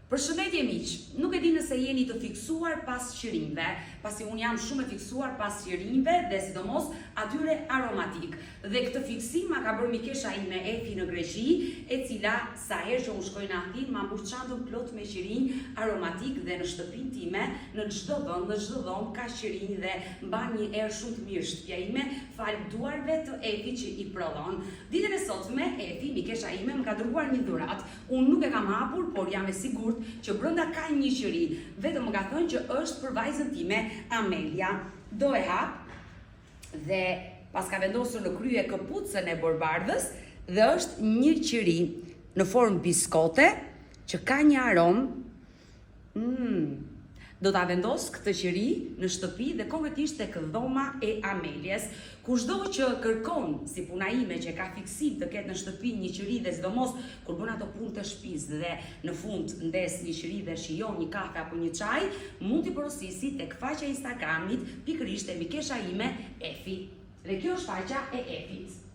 Përshëndetje miq, nuk e di nëse jeni të fiksuar pas qërinjve, pasi unë jam shumë e fiksuar pas qërinjve dhe sidomos atyre aromatik. Dhe këtë fiksim ma ka bërë mikesha ime Efi në Greqi, e cila sa herë që unë shkoj në Athinë ma mbush çantën plot me qërinj aromatik dhe në shtëpinë time, në çdo vend, në çdo dhomë ka qërinj dhe mban një erë shumë të mirë shtëpia ime, fal duarve të Efi që i prodhon. Ditën e sotme Efi, mikesha ime, më ka dërguar një dhuratë. Unë nuk e kam hapur, por jam e sigurt që brenda ka një qëri, vetëm më ka thënë që është për vajzën time Amelia. Do e hap dhe pas ka vendosur në krye këpucën e borbardhës dhe është një qëri në formë biskote që ka një aromë. Do ta vendos këtë qëri në shtëpi dhe konkretisht tek dhoma e Amelies. Kushdo që kërkon, si puna ime që ka fiksim të ketë në shtëpi një qëri dhe sidomos kur bën ato punë të shtëpisë dhe në fund ndes një qëri dhe shijon një kafe apo një çaj, mund t'i porosisi tek faqja e Instagramit pikërisht e mikesha ime Efi. Dhe kjo është faqja e Efit.